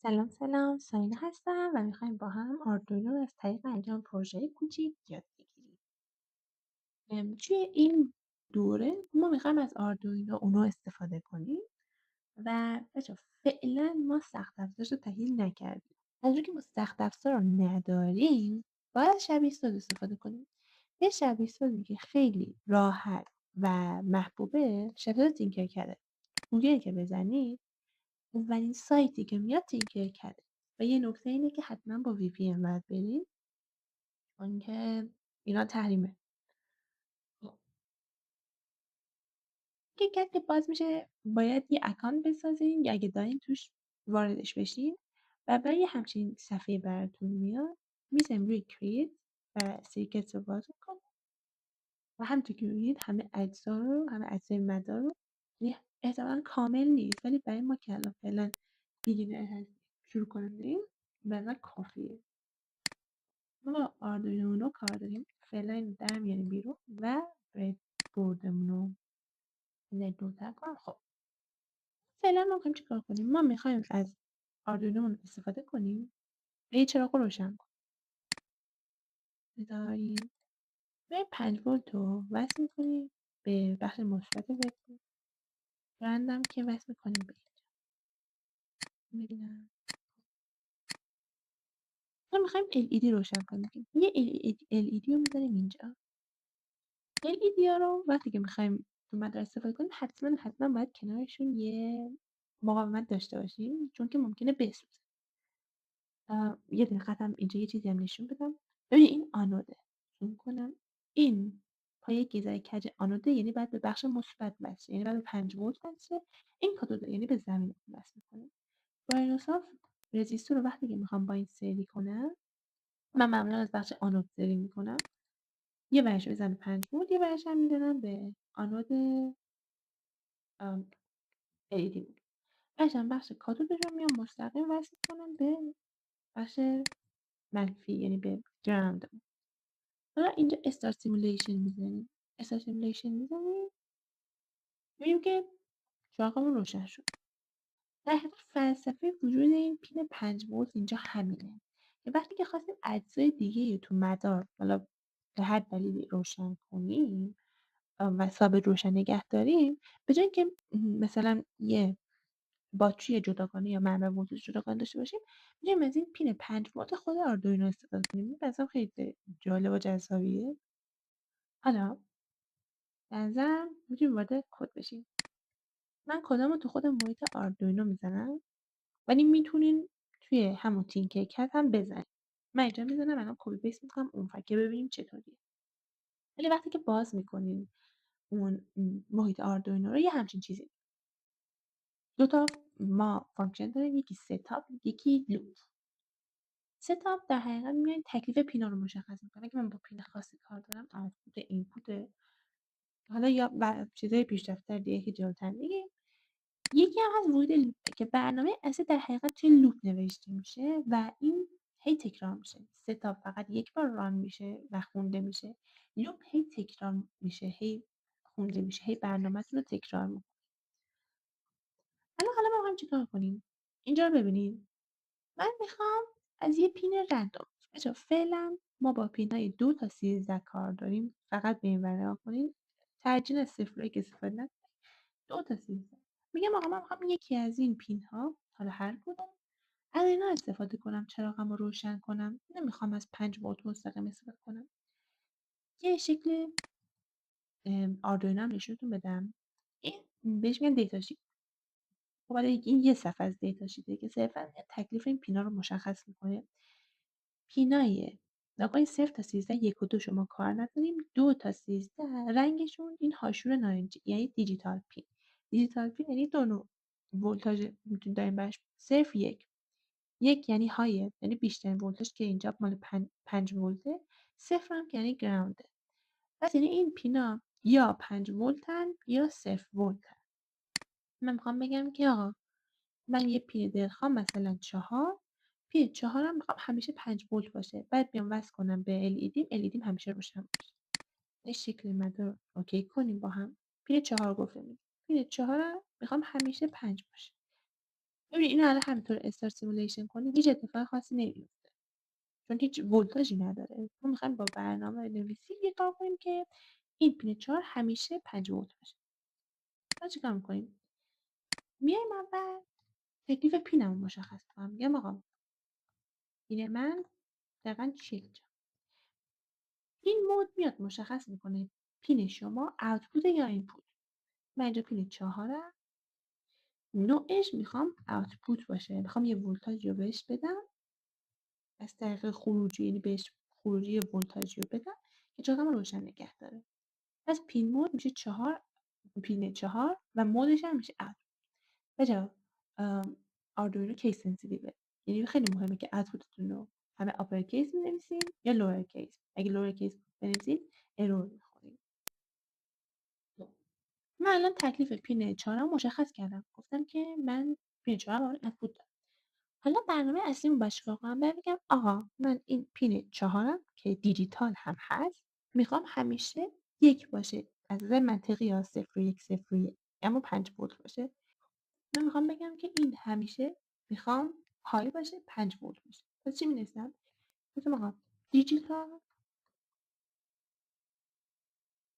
سلام سلام ساینا هستم و میخوایم با هم آردوینو رو از طریق انجام پروژه کوچیک یاد بگیریم. توی این دوره ما میخوایم از آردوینو اونو استفاده کنیم و بچه فعلا ما سخت افزارش رو تحلیل نکردیم. از اونجا که ما سخت افزار رو نداریم باید از شبیه ساز استفاده کنیم. یه شبیه سازی که خیلی راحت و محبوبه شبیه ساز تینکرکده. گوگل که بزنید اولین سایتی که میاد تینکرکده و یه نکته اینه که حتما با VPN باید برید چون که اینا تحریمه. خب، تینکرکد که باز میشه باید یه اکانت بسازین یا اگه دارین توش واردش بشین و برای یه همچین صفحه براتون میاد میزنیم روی کریت و سیرکت رو باز میکنم و همونطور که میبینید همه اجزای مدار رو یعنی احتمالا کامل نیست ولی برای ما که الان فعلا بیگینر هست شروع کننده برای من کافیه. ما با آردوینو اونو کار داریم فعلا اینو در میاریم بیرون و برید بوردمون رو دورتر کنم. خب فعلا ما میخوایم چیکار کنیم؟ ما میخوایم از آردوینو استفاده کنیم و یه چراغ رو روشن کنیم. بذارین روی 5 ولت رو وصل میکنیم به بخش مثبت بطری برندم که وصل میکنیم به اینجا. ببینم ما میخوایم LED روشن کنیم. یه LED رو میذاریم اینجا. LED ها رو وقتی که میخوایم تو مدرسه استفاده کنیم حتما باید کنارشون یه مقاومت داشته باشیم چون که ممکنه بسوزه. یه دقت هم اینجا یه چیزی هم نشون بدم. ببین این آنوده. زوم کنم. این پایه گیزای کج آنوده یعنی باید به بخش مثبت وصله یعنی باید به 5 ولت وصله. این کاتوده یعنی به زمین وصل می‌کنیم. با این حساب رزیستور رو وقتی که میخوام با این سری کنم من معمولا از بخش آنود سری میکنم. یه ورش رو می‌زنم به 5 ولت یه ورش هم می‌زنم به آنود LED بود. بعدش بخش کاتودش رو میام مستقیم وصل می‌کنم به بخش منفی یعنی به گراوند. حالا اینجا استارت سیمولیشن می‌زنیم. استارت سیمولیشن می‌زنیم می‌بینیم که چراغمون روشن شد. در حقیقت فلسفه وجود این پین 5 ولت اینجا همینه که وقتی که خواستیم اجزای دیگه تو مدار حالا به هر دلیلی روشن کنیم و ثابت روشن نگه داریم به جای اینکه مثلا یه باتری جداگانه یا منبع ولتاژ جداگانه داشته باشیم می‌تونیم از این پین 5 ولت خود آردوینو استفاده کنیم. این مثلا خیلی جالب و جذابیه. حالا به نظرم می‌تونیم وارد کد بشیم. من کدامو تو خود محیط آردوینو میزنم ولی میتونین توی همون تینکرکد هم بزنین. من اینجا میزنم الان کپی پیست میکنم اون که ببینیم چطوریه. ولی وقتی که باز میکنین اون محیط آردوینو رو یه همچین چیزی دو تا ما فانکشن داریم یکی ستاپ یکی لوپ. ستاپ در حقیقت میایم تکلیف پینا رو مشخص میکنه. اگه من با پین خاصی کار دارم آوتپوت اینپوت حالا یا چیزای پیشرفته دیگه که جلوتر میگیم. یکی هم هست ورود لوپه که برنامه اصلی در حقیقت توی لوپ نوشته میشه و این هی تکرار میشه. ستاپ فقط یک بار ران میشه و خونده میشه. لوپ هی تکرار میشه هی خونده میشه هی برنامه‌تون رو تکرار میکنه. حالا ما می‌خوایم چیکار کنیم؟ اینجا رو ببینید. من میخوام از یه پین رندوم بچه‌ها فعلا ما با پینای 2 تا 13 کار داریم. فقط به این ور نگاه کنید. ترجیح از 0 و 1 استفاده نکنید. 2 تا 13 میگم آقا من میخوام یکی از این پین ها حالا هر کدوم از اینا استفاده کنم چراغم رو روشن کنم. نمیخوام از 5 ولت مستقیم استفاده کنم. یه شکل آردوینو هم نشونتون بدم. این بهش میگن دیتا شیت. خب حالا این یه صفحه از دیتا شیته که صرفا تکلیف این پینا رو مشخص میکنه. پینای ناقای 0 تا 13 1 و 2 شما کار نداریم. 2 تا 13 رنگشون این هاشور نارنجی یعنی دیجیتال پین. دیجیتال پین یعنی دو نوع ولتاژ میتونید داریم براش. 0 1 1 یعنی هایه یعنی بیشترین ولتاژ که اینجا مال 5 ولته. 0 هم که یعنی گراونده. پس یعنی این پینا یا 5 ولتن یا 0 ولتن. من میخوام بگم که آقا من یه پین دلخواه مثلا 4 پین 4 هم میخوام همیشه 5 ولت باشه. بعد بیام وصل کنم به LED همیشه روشن باشه. این شکل مدار رو اوکی کنیم با هم. پین 4 گفتم. پین 4 هم میخوام همیشه 5 باشه. ببین اینو الان همینطور استار سیمولیشن کنی هیچ اتفاق خاصی نمیفته، چون هیچ ولتاژی نداره. ما میخوایم با برنامه نویسی یه کار کنیم که این پین 4 همیشه 5 ولت باشه. ما چیکار میکنیم؟ میایم اول تکلیف پینمو مشخص کنم. میگم آقا پین من دقیقا چیه اینجا. این مود میاد مشخص میکنه پین شما اوتپوت یا اینپوت. من اینجا پین 4م، نوعش میخوام اوتپوت باشه، میخوام یه ولتاژی رو بهش بدم از طریق خروجی، یعنی بهش خروجی ولتاژی رو بدم که چراغم رو روشن نگه داره. پس پین مود میشه 4، پین 4 و مودش هم میشه اوت. بچه‌ها آردوینو کیس سنسیتیوه، یعنی خیلی مهمه که اوتپوتتون رو همه آپر کیس می‌نویسین یا لوور کیس. اگه لوور کیس بنویسین ارور می‌خورین. من الان تکلیف پین 4 رو مشخص کردم. گفتم که من پین 4 رو اوتپوت دارم. حالا برنامه اصلیمو باید چیکار کنم؟ باید بگم آقا من این پین 4م که دیجیتال هم هست میخوام همیشه 1 باشه. از نظر منطقی ها 0 و 1 0 و 1 اما 5 ولت باشه. من میخوام بگم که این همیشه میخوام های باشه 5 ولت باشه. پس چی می‌نویسم؟ گفتم آقا دیجیتال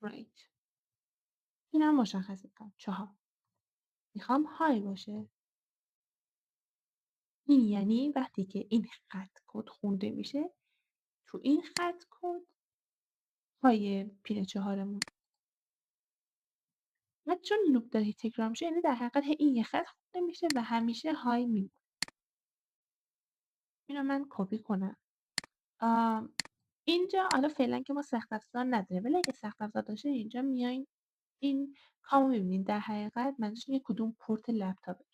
رایت، اینم مشخص میکنم 4 میخوام های باشه. این یعنی وقتی که این خط کد خونده میشه تو این خط کد های پین 4مون. بعد چون لوپ داره تکرار میشه یعنی در حقیقت این یه خط خونده میشه و همیشه های میمونه. اینو من کپی کنم. اینجا حالا فعلا که ما سخت افزار نداریم، ولی اگه سخت افزار داشته اینجا میاین این کامو میبینین در حقیقت منظورش اینه کدوم پورت لپتاپتون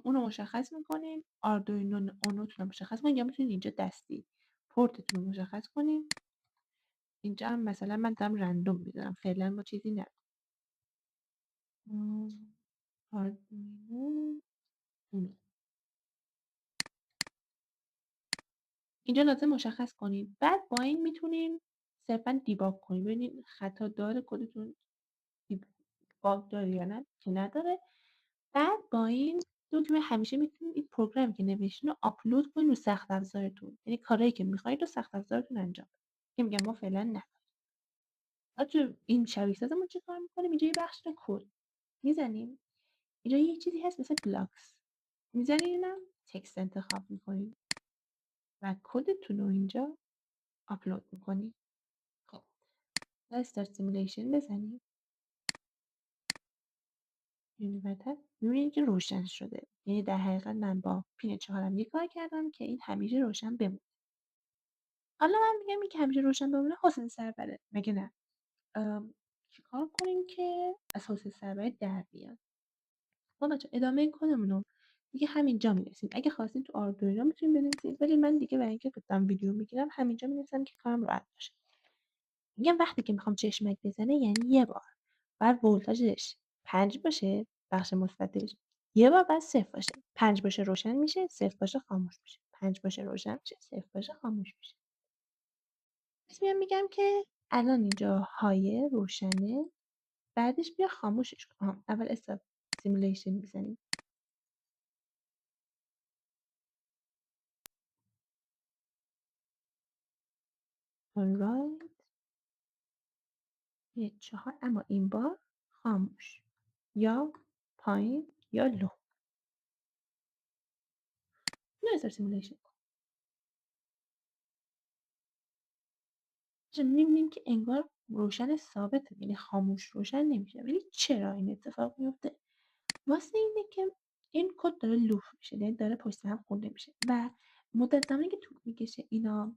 اونو مشخص میکنین. آردوینو اونوتون رو مشخص کنین یا میتونین اینجا دستی پورتتون رو مشخص کنین. اینجا هم مثلا من دارم رندوم میدونم، فعلا ما چیزی نداریم. آردوینو اونو اینجا لازم مشخص کنین. بعد با این میتونین صرفا دیباگ کنین ببینین خطا داره کدتون باگ داره یا نه که نداره. بعد با این دکمه همیشه میتونید این پروگرامی که نوشتین رو آپلود کنین رو سخت افزارتون، یعنی کارهایی که میخواید رو سخت افزارتون انجام بدین که میگم ما فعلا نه. تو این شبیه سازمون چه کار میکنیم؟ اینجا یه بخش کد میزنیم. اینجا یه چیزی هست مثل بلاکس میزنین، اینم تکست انتخاب میکنین و کدتون رو اینجا آپلود میکنین. خب استارت سیمولیشن بزنیم. می‌بینید که روشن شده. یعنی در حقیقت من با پین 4م یه کار کردم که این همیشه روشن بمونه. حالا من میگم این که همیشه روشن بمونه حسن سربره، مگه نه؟ چیکار کنیم که از حسن سربره در بیاد؟ ما بچه ادامه کدمون رو دیگه همینجا می‌نویسیم. اگه خواستین تو آردوینو میتونین بنویسید، ولی من دیگه برای اینکه دارم ویدیو میگیرم همینجا می‌نویسم که کارم راحت باشه. میگم وقتی که میخوام چشمک بزنه یعنی یه بار بعد ولتاژش 5 باشه، بخش مثبتش یه بار بعد 0 باشه. 5 باشه روشن میشه، 0 باشه خاموش میشه. 5 باشه روشن میشه، 0 باشه خاموش میشه. پس میگم که الان اینجا های روشنه، بعدش بیا خاموشش کن. اول استاپ سیمولیشن میزنیم. alright 4 اما این بار خاموش یا پایین یا لو. اینو استاپ سیمولیشن می‌بینیم که انگار روشن ثابته، یعنی خاموش روشن نمیشه. ولی چرا این اتفاق میفته؟ واسه اینه که این کد داره لوپ میشه، یعنی داره پشت هم خونده میشه و مدت زمانی که طول میکشه اینا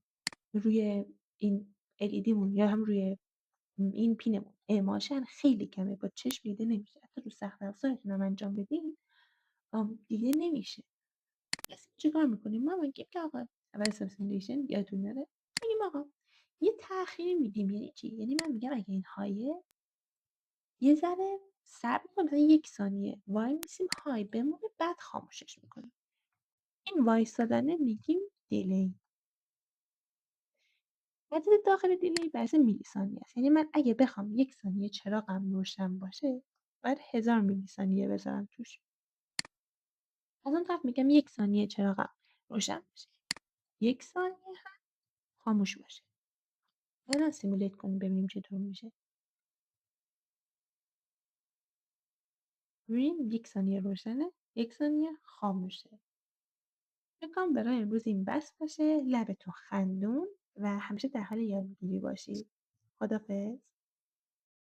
روی این LED مون یا هم روی این پینمون اعماشن خیلی کمه، با چشم دیده نمیشه. حتی رو سخت افزارتون هم انجام بدین دیده نمیشه. پس چیکار میکنیم؟ ما میگیم که آقا اول سیمولیشن یادتون نره، میگیم آقا یه تأخیری میدیم. یعنی چی؟ یعنی من میگم اگه این هایه یه ذره صبر می‌کنیم، مثلا 1 ثانیه وای میسیم های بمونه بعد خاموشش میکنیم. این وایستادنه میگیم دیلی. مدت داخل دیلی بحث میلی ثانیه است. یعنی من اگه بخوام 1 ثانیه چراغم روشن باشه باید 1000 میلی ثانیه بذارم توش. از اون طرف میگم 1 ثانیه چراغم روشن باشه. 1 ثانیه هم خاموش باشه. الان سیمولیت کنیم ببینیم چطور میشه. ببینیم 1 ثانیه روشنه، 1 ثانیه خاموشه. فکر کنم برای امروز این بس باشه. لبتو خندون و همیشه در حال یادگیری باشید. خدافظ.